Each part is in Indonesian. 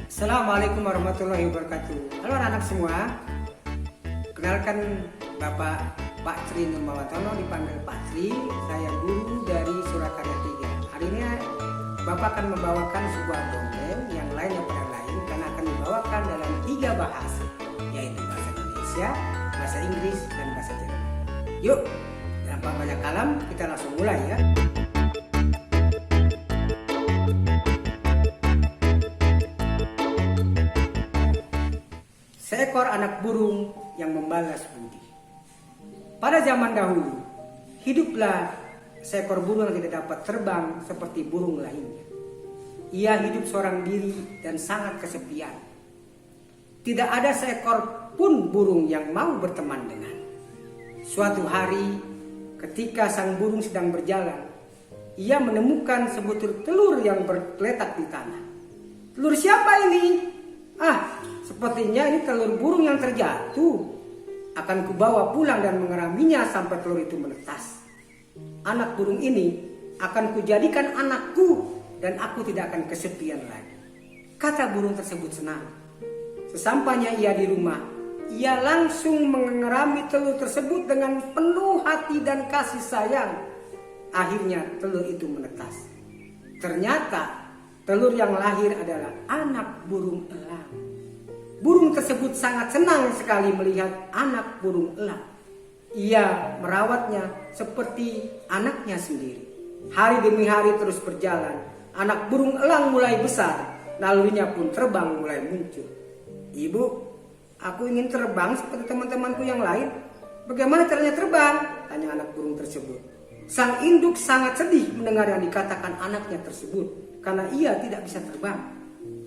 Assalamualaikum warahmatullahi wabarakatuh. Halo anak-anak semua. Kenalkan Bapak Pak Tri Nurmawatono, dipanggil Pak Tri. Saya guru dari Surakarya 3. Hari ini Bapak akan membawakan sebuah dongeng yang lainnya pada lain karena akan dibawakan dalam 3 bahasa, yaitu bahasa Indonesia, bahasa Inggris, dan bahasa Jerman. Yuk, tanpa banyak kalam, kita langsung mulai ya. Seekor anak burung yang membalas budi. Pada zaman dahulu, hiduplah seekor burung yang tidak dapat terbang seperti burung lainnya. Ia hidup seorang diri dan sangat kesepian. Tidak ada seekor pun burung yang mau berteman dengan. Suatu hari, ketika sang burung sedang berjalan, ia menemukan sebutir telur yang bergeletak di tanah. Telur siapa ini? Sepertinya ini telur burung yang terjatuh. Akan kubawa pulang dan mengeraminya sampai telur itu menetas. Anak burung ini akan kujadikan anakku dan aku tidak akan kesepian lagi. Kata burung tersebut senang. Sesampainya ia di rumah, ia langsung mengerami telur tersebut dengan penuh hati dan kasih sayang. Akhirnya telur itu menetas. Ternyata telur yang lahir adalah anak burung elang. Burung tersebut sangat senang sekali melihat anak burung elang. Ia merawatnya seperti anaknya sendiri. Hari demi hari terus berjalan. Anak burung elang mulai besar. Nalurinya pun terbang mulai muncul. Ibu, aku ingin terbang seperti teman-temanku yang lain. Bagaimana caranya terbang? Tanya anak burung tersebut. Sang induk sangat sedih mendengar yang dikatakan anaknya tersebut. Karena ia tidak bisa terbang.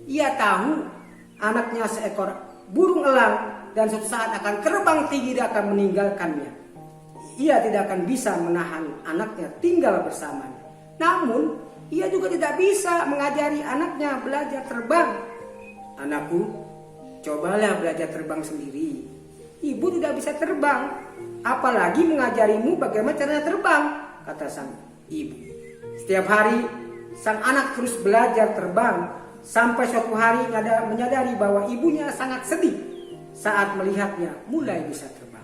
Ia tahu anaknya seekor burung elang dan suatu saat akan terbang tinggi dan akan meninggalkannya. Ia tidak akan bisa menahan anaknya tinggal bersamanya. Namun ia juga tidak bisa mengajari anaknya belajar terbang. Anakku, cobalah belajar terbang sendiri. Ibu tidak bisa terbang, apalagi mengajarimu bagaimana caranya terbang, kata sang ibu. Setiap hari sang anak terus belajar terbang. Sampai suatu hari menyadari bahwa ibunya sangat sedih saat melihatnya mulai bisa terbang.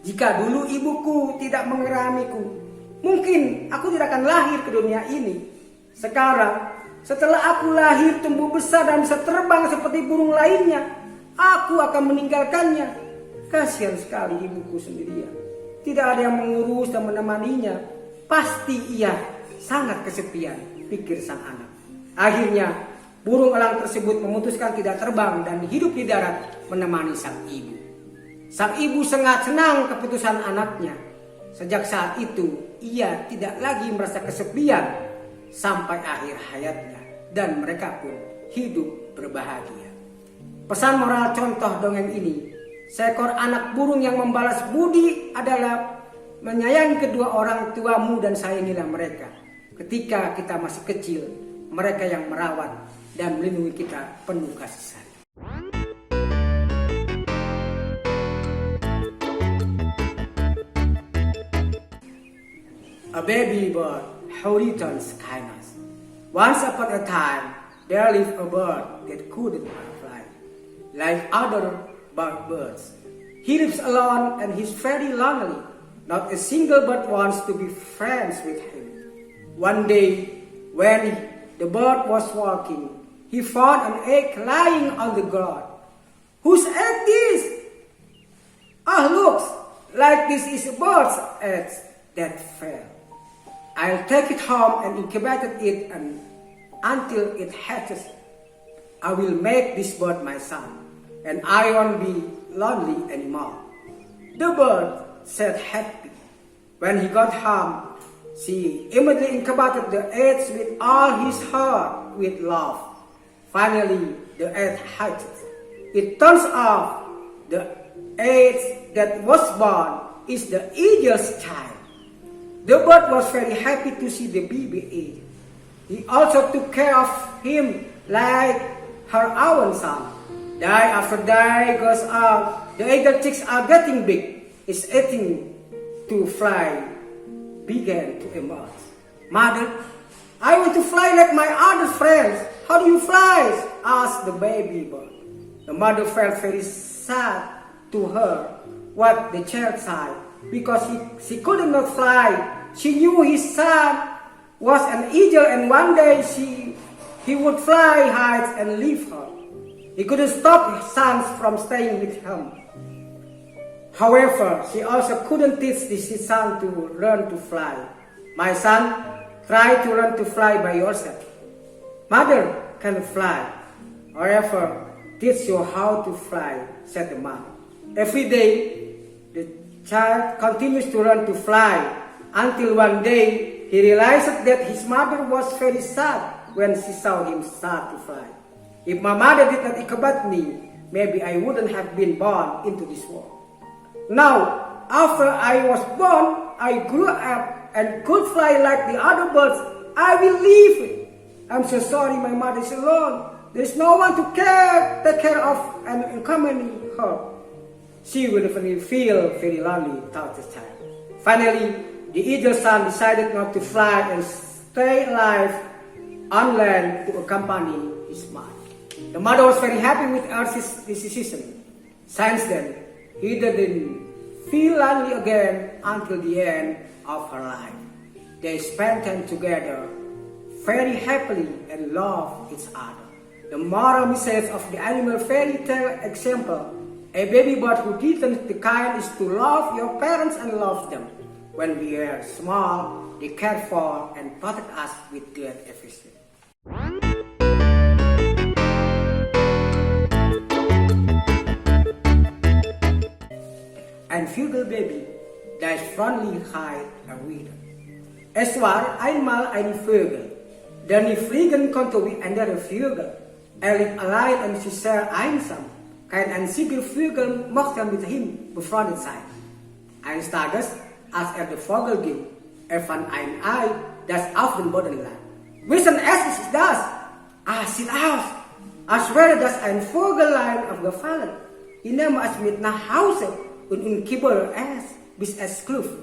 Jika dulu ibuku tidak mengeramiku, mungkin aku tidak akan lahir ke dunia ini. Sekarang, setelah aku lahir, tumbuh besar dan bisa terbang seperti burung lainnya, aku akan meninggalkannya. Kasihan sekali ibuku sendirian. Tidak ada yang mengurus dan menemaninya. Pasti ia sangat kesepian, pikir sang anak. Akhirnya burung elang tersebut memutuskan tidak terbang dan hidup di darat menemani sang ibu. Sang ibu sangat senang keputusan anaknya. Sejak saat itu ia tidak lagi merasa kesepian sampai akhir hayatnya dan mereka pun hidup berbahagia. Pesan moral contoh dongeng ini, seekor anak burung yang membalas budi adalah menyayangi kedua orang tuamu dan sayangilah mereka. Ketika kita masih kecil, mereka yang merawat dan melindungi kita penuh kasih sayang. A baby bird, how returns kindness. Once upon a time, there lived a bird that couldn't fly, like other birds. He lives alone and he's very lonely. Not a single bird wants to be friends with him. One day, when the bird was walking, he found an egg lying on the ground. Whose egg this? Looks like this is a bird's egg that fell. I'll take it home and incubate it until it hatches. I will make this bird my son, and I won't be lonely anymore. The bird said happy. When he got home, she immediately incubated the eggs with all his heart with love. Finally, the egg hatched. It turns out the egg that was born is the eagle's child. The bird was very happy to see the baby egg. He also took care of him like her own son. Day after day goes on, the eagle chicks are getting big. It's eating to fly began to emerge. "Mother, I want to fly like my other friends. How do you fly?" asked the baby bird. The mother felt very sad to her what the child sighed, because she could not fly. She knew his son was an eagle, and one day he would fly high and leave her. He couldn't stop his sons from staying with him. However, she also couldn't teach his son to learn to fly. "My son, try to learn to fly by yourself. Mother can fly. However, teach you how to fly," said the mother. Every day, the child continues to learn to fly until one day he realized that his mother was very sad when she saw him start to fly. "If my mother did not incubate me, maybe I wouldn't have been born into this world. Now, after I was born, I grew up and could fly like the other birds. I will leave it. I'm so sorry my mother is alone. There's no one to take care of and accompany her. She will definitely feel very lonely," thought the child. Finally, the eagle son decided not to fly and stay alive on land to accompany his mother. The mother was very happy with her decision. Since then, he didn't feel lonely again until the end of her life. They spent time together very happily and loved each other. The moral message of the animal fairy tale example: a baby bird who didn't the kind is to love your parents and love them. When we are small, they care for and protect us with great affection. Ein Vögelbaby, das Freundlichkeit erwidert. Es war einmal ein Vogel, der nicht fliegen konnte wie andere Vögel. Litt allein und sie sehr einsam. Kein einziger Vogel mochte mit ihm befreundet sein. Eines Tages, als der Vogel ging, fand ein Ei, das auf dem Boden lag. "Wessen Essen ist das?" Sieht aus, als wäre das ein Vogelein aufgefallen. Ich nehme es mit nach Hause und kibbel es, bis es klufft.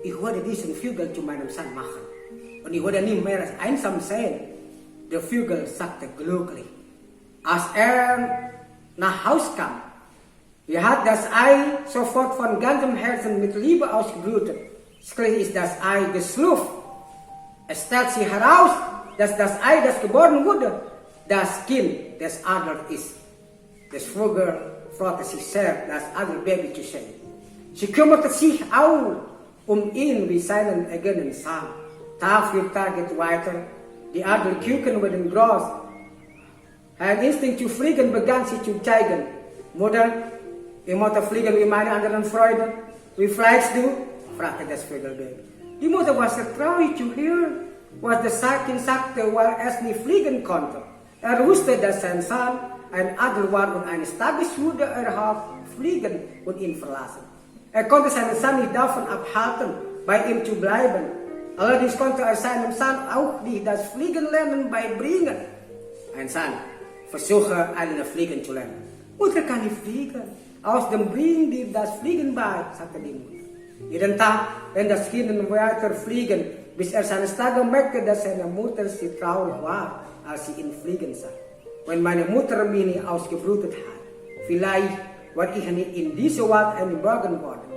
Ich werde diesen Vogel zu meinem Sohn machen. Und ich werde nie mehr einsam sein. Der Vogel sagte glücklich. Als nach Haus kam, hat das Ei sofort von ganzem Herzen mit Liebe ausgebrütet. Schließlich ist das Ei geschlüpft. Es stellt sich heraus, dass das Ei, das geboren wurde, das Kind des Adlers ist. Das Vogel freute sich sehr, das Adlerbaby zu sehen. Sie kümmerte sich auch ihn wie seinen eigenen Sohn. Tag für Tag geht weiter. Die Adlerküken wurden groß. Ein Instinkt zu fliegen begann sich zu zeigen. "Mutter, ich möchte fliegen wie meine anderen Freunde. Wie fliegst du?" fragte das Vögelbaby. Die Mutter war sehr traurig zu hören, was das Kind sagte, weil es nicht fliegen konnte. Wusste, dass sein Sohn ein Adler war und eines Tages würde auch fliegen und ihn verlassen. Konnte seinen Sohn nicht davon abhalten, bei ihm zu bleiben. Allerdings konnte seinem Sohn auch nicht das Fliegen lernen beibringen. Ein Sohn versuche einen Fliegen zu lernen. "Mutter kann nicht fliegen. Außerdem bringt dir das Fliegen bei", sagte die Mutter. Jeden Tag, wenn das Kind weiter fliegen, bis seines Tages merkte, dass seine Mutter sehr traurig war, als sie ihn fliegen sah. "Wenn meine Mutter mich nicht ausgebrütet hat, vielleicht war ich nicht in dieser Welt geboren worden.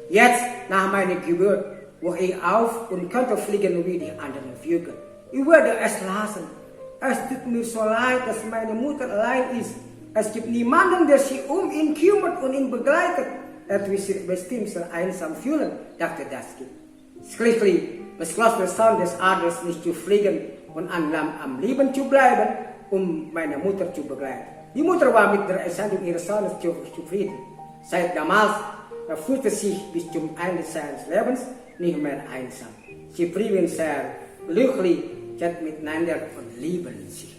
Jetzt, nach meiner Geburt, wache ich auf und könnte fliegen wie die anderen Vögel. Ich werde es lassen. Es tut mir so leid, dass meine Mutter allein ist. Es gibt niemanden, der sich ihn kümmert und ihn begleitet. Wird sich bestimmt sehr einsam fühlen," dachte das Kind. Schließlich beschloss der Sohn des Adlers nicht zu fliegen und am Leben zu bleiben, meine Mutter zu begleiten. Die Mutter war mit der Entscheidung ihres Sohnes zufrieden. Seit damals fühlte sich bis zum Ende seines Lebens nicht mehr einsam. Sie blieben sehr glücklich miteinander und lieben sich.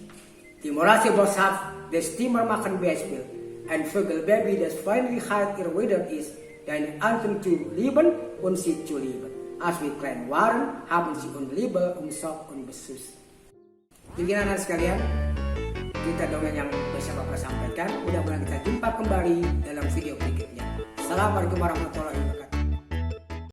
Die moralische Botschaft des Timmermachen Beispiel: ein Vögelbaby, das Freundlichkeit erwidert ist, deine Eltern zu lieben und sie zu lieben. Als wir klein waren, haben sie uns Liebe umsorgt und beschützt. Pimpinan sekalian, kita dongeng yang bisa Bapak sampaikan. Mudah-mudahan kita jumpa kembali dalam video berikutnya. Assalamualaikum warahmatullahi wabarakatuh.